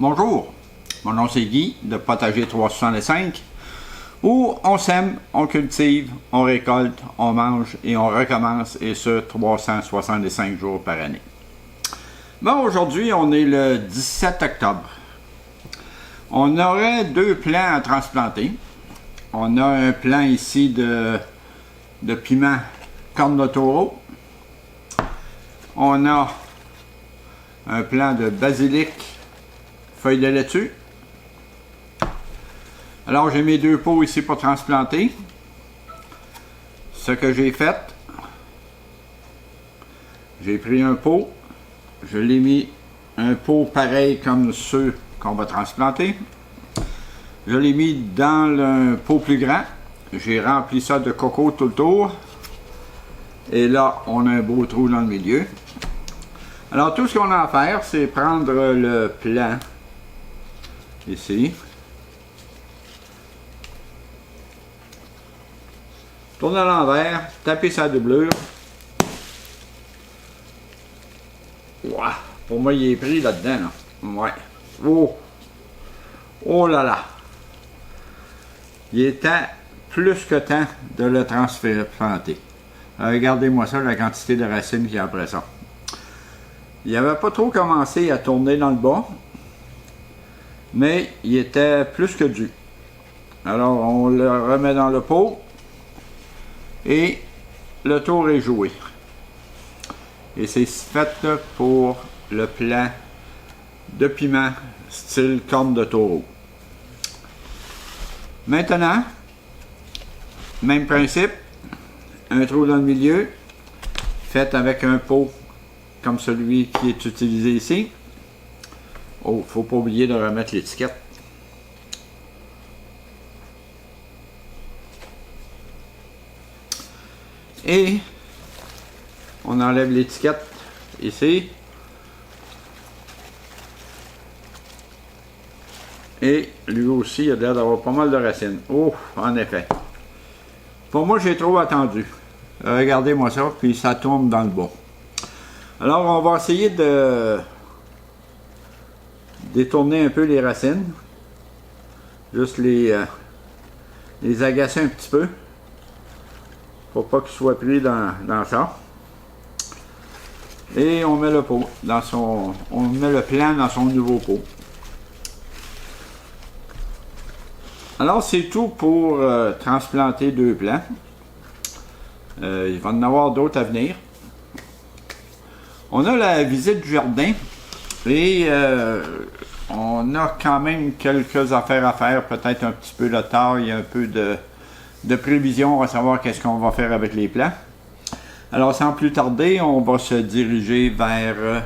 Bonjour, mon nom c'est Guy de Potager 365 où on sème, on cultive, on récolte, on mange et on recommence et ce 365 jours par année. Bon, aujourd'hui on est le 17 octobre. On aurait deux plants à transplanter. On a un plant ici de piment corne de taureau. On a un plant de basilic feuilles de laitue. Alors j'ai mes deux pots ici pour transplanter. Ce que j'ai fait, j'ai pris un pot, je l'ai mis un pot pareil comme ceux qu'on va transplanter. Je l'ai mis dans un pot plus grand. J'ai rempli ça de coco tout le tour. Et là, on a un beau trou dans le milieu. Alors tout ce qu'on a à faire, c'est prendre le plant ici. Tourner à l'envers, taper sa doublure. Ouah, pour moi, il est pris là-dedans. Là. Ouais. Oh! Oh là là! Il est temps, plus que temps, de le transplanter. Regardez-moi ça, la quantité de racines qu'il y a après ça. Il n'avait pas trop commencé à tourner dans le bas, mais il était plus que dû. Alors, on le remet dans le pot et le tour est joué. Et c'est fait pour le plant de piment style corne de taureau. Maintenant, même principe, un trou dans le milieu, fait avec un pot comme celui qui est utilisé ici. Oh, faut pas oublier de remettre l'étiquette. Et on enlève l'étiquette ici. Et lui aussi, il a l'air d'avoir pas mal de racines. Oh, en effet. Pour moi, j'ai trop attendu. Regardez-moi ça, puis ça tourne dans le bas. Alors, on va essayer de détourner un peu les racines. Juste les agacer un petit peu. Pour pas qu'ils soient pris dans ça. Et on met le pot dans son. On met le plant dans son nouveau pot. Alors, c'est tout pour transplanter deux plants. Il va y en avoir d'autres à venir. On a la visite du jardin et on a quand même quelques affaires à faire, peut-être un petit peu de taille, un peu de prévision, on va savoir qu'est-ce qu'on va faire avec les plants. Alors sans plus tarder, on va se diriger vers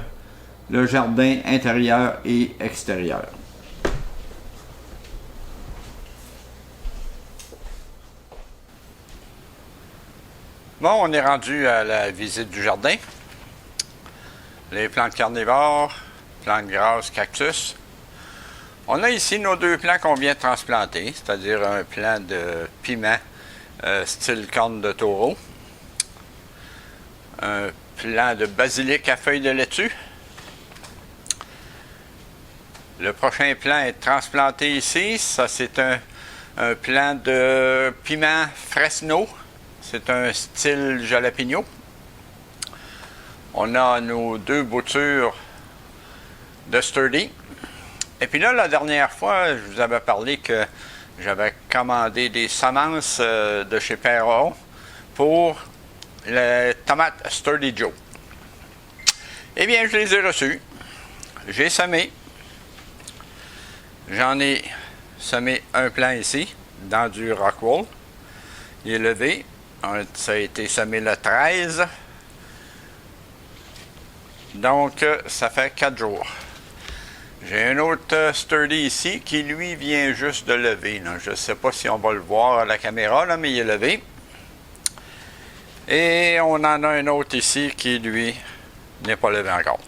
le jardin intérieur et extérieur. Bon, on est rendu à la visite du jardin. Les plantes carnivores, plantes grasses, cactus. On a ici nos deux plants qu'on vient de transplanter, c'est-à-dire un plant de piment style corne de taureau, un plant de basilic à feuilles de laitue. Le prochain plant est transplanté ici, ça c'est un plant de piment fresno, c'est un style jalapeno. On a nos deux boutures de Sturdy. Et puis là, la dernière fois, je vous avais parlé que j'avais commandé des semences de chez Perron pour les tomates Sturdy Joe. Eh bien, je les ai reçues. J'ai semé. J'en ai semé un plant ici, dans du Rockwool. Il est levé. Ça a été semé le 13. Donc, ça fait 4 jours. J'ai un autre Sturdy ici qui, lui, vient juste de lever. Là. Je ne sais pas si on va le voir à la caméra, là, mais il est levé. Et on en a un autre ici qui, lui, n'est pas levé encore.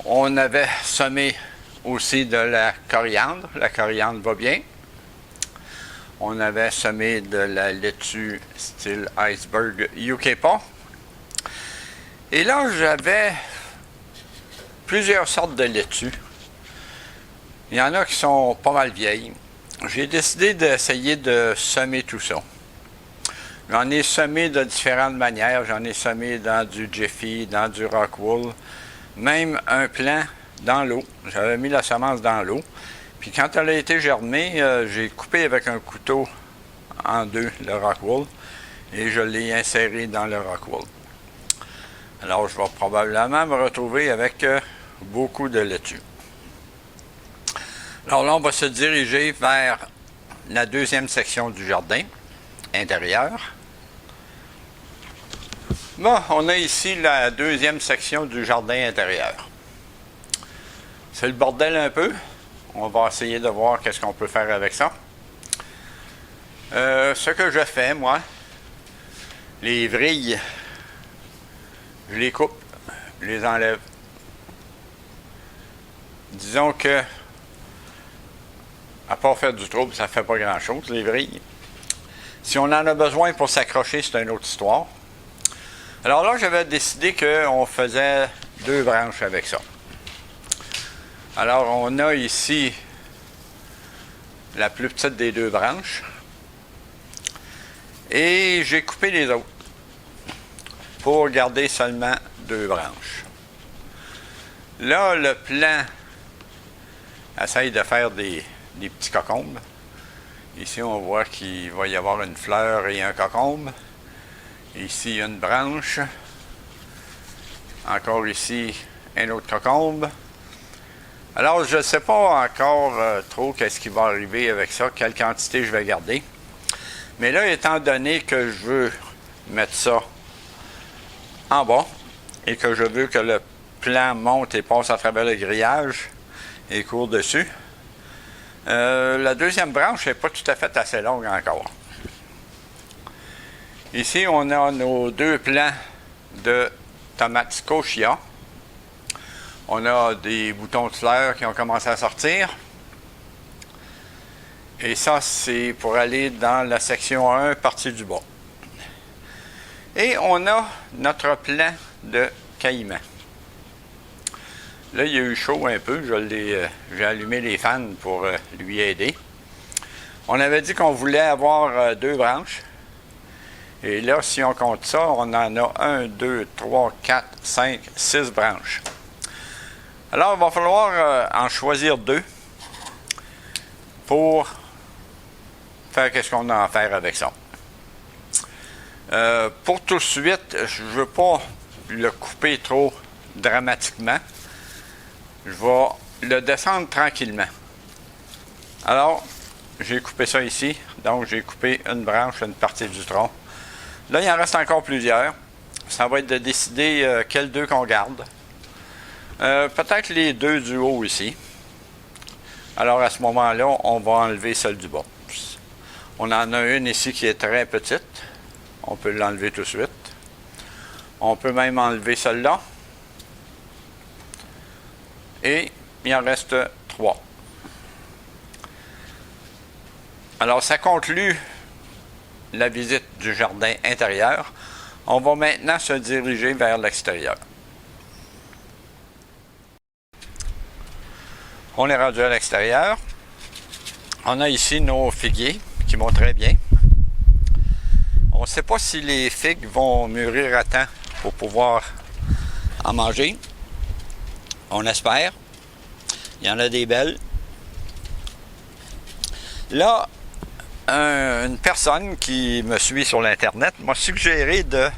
On avait semé aussi de la coriandre. La coriandre va bien. On avait semé de la laitue style iceberg UK pas. Et là, j'avais plusieurs sortes de laitues. Il y en a qui sont pas mal vieilles. J'ai décidé d'essayer de semer tout ça. J'en ai semé de différentes manières. J'en ai semé dans du Jiffy, dans du Rockwool, même un plant dans l'eau. J'avais mis la semence dans l'eau. Puis quand elle a été germée, j'ai coupé avec un couteau en deux le Rockwool et je l'ai inséré dans le Rockwool. Alors je vais probablement me retrouver avec beaucoup de laitue. Alors là, on va se diriger vers la deuxième section du jardin intérieur. Bon, on a ici la deuxième section du jardin intérieur. C'est le bordel un peu. On va essayer de voir qu'est-ce qu'on peut faire avec ça. Ce que je fais, moi, les vrilles, je les coupe, je les enlève. Disons que, à part faire du trouble, ça ne fait pas grand-chose, les vrilles. Si on en a besoin pour s'accrocher, c'est une autre histoire. Alors là, j'avais décidé qu'on faisait 2 branches avec ça. Alors, on a ici la plus petite des 2 branches. Et j'ai coupé les autres pour garder seulement 2 branches. Là, le plan essaye de faire des petits cocombes. Ici, on voit qu'il va y avoir une fleur et un cocombe. Ici, une branche. Encore ici, un autre cocombe. Alors, je ne sais pas encore trop qu'est-ce qui va arriver avec ça, quelle quantité je vais garder. Mais là, étant donné que je veux mettre ça en bas et que je veux que le plant monte et passe à travers le grillage et court dessus, la deuxième branche n'est pas tout à fait assez longue encore. Ici, on a nos 2 plants de tomates Scotia. On a des boutons de fleurs qui ont commencé à sortir. Et ça, c'est pour aller dans la section 1, partie du bas. Et on a notre plant de caïman. Là, il y a eu chaud un peu. J'ai allumé les fans pour lui aider. On avait dit qu'on voulait avoir 2 branches. Et là, si on compte ça, on en a 1, 2, 3, 4, 5, 6 branches. Alors, il va falloir en choisir 2 pour faire qu'est-ce qu'on a à faire avec ça. Pour tout de suite, je ne veux pas le couper trop dramatiquement. Je vais le descendre tranquillement. Alors, j'ai coupé ça ici. Donc, j'ai coupé une branche, une partie du tronc. Là, il en reste encore plusieurs. Ça va être de décider quels 2 qu'on garde. Peut-être les 2 du haut ici. Alors, à ce moment-là, on va enlever celle du bas. On en a une ici qui est très petite. On peut l'enlever tout de suite. On peut même enlever celle-là. Et il en reste 3. Alors, ça conclut la visite du jardin intérieur. On va maintenant se diriger vers l'extérieur. On est rendu à l'extérieur. On a ici nos figuiers qui vont très bien. On ne sait pas si les figues vont mûrir à temps pour pouvoir en manger. On espère. Il y en a des belles. Là, une personne qui me suit sur l'Internet m'a suggéré de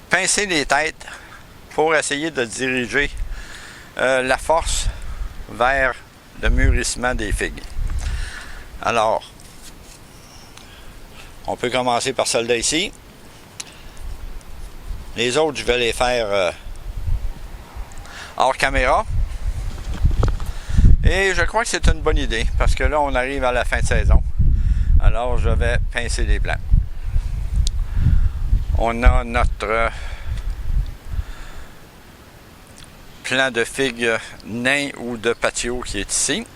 pincer les têtes pour essayer de diriger la force vers le mûrissement des figues. Alors, on peut commencer par celle-là ici. Les autres, je vais les faire hors caméra. Et je crois que c'est une bonne idée, parce que là, on arrive à la fin de saison. Alors, je vais pincer les plants. On a notre plant de figues nain ou de patio qui est ici.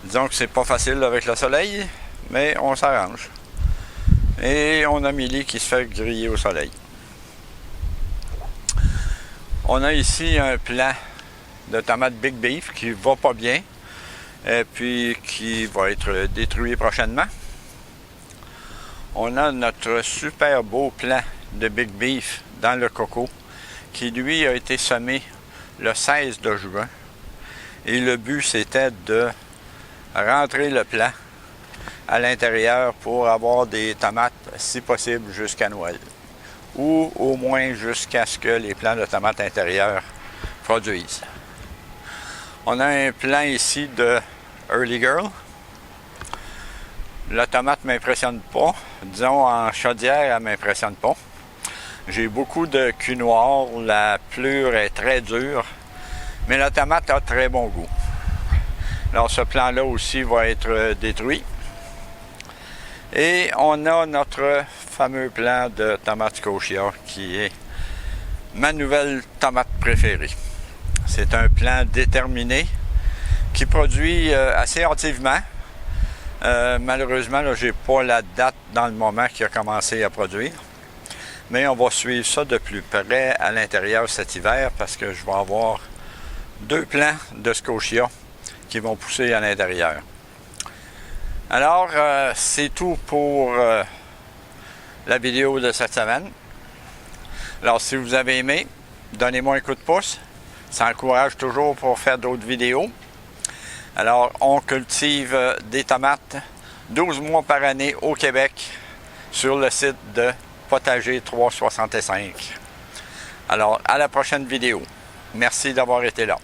Disons que c'est pas facile avec le soleil, mais on s'arrange. Et on a Millie qui se fait griller au soleil. On a ici un plant de tomates Big Beef qui va pas bien et puis qui va être détruit prochainement. On a notre super beau plant de Big Beef dans le coco qui lui a été semé le 16 de juin et le but c'était de rentrer le plant à l'intérieur pour avoir des tomates si possible jusqu'à Noël ou au moins jusqu'à ce que les plants de tomates intérieures produisent. On a un plant ici de Early Girl. La tomate ne m'impressionne pas. Disons, en chaudière, elle ne m'impressionne pas. J'ai beaucoup de cul noir. La pelure est très dure. Mais la tomate a très bon goût. Alors, ce plant-là aussi va être détruit. Et on a notre fameux plant de tomate Scotia qui est ma nouvelle tomate préférée. C'est un plant déterminé qui produit assez hâtivement. Malheureusement, je n'ai pas la date dans le moment qu'il a commencé à produire. Mais on va suivre ça de plus près à l'intérieur cet hiver parce que je vais avoir 2 plants de Scotia qui vont pousser à l'intérieur. Alors, c'est tout pour la vidéo de cette semaine. Alors, si vous avez aimé, donnez-moi un coup de pouce. Ça encourage toujours pour faire d'autres vidéos. Alors, on cultive des tomates 12 mois par année au Québec sur le site de Potager 365. Alors, à la prochaine vidéo. Merci d'avoir été là.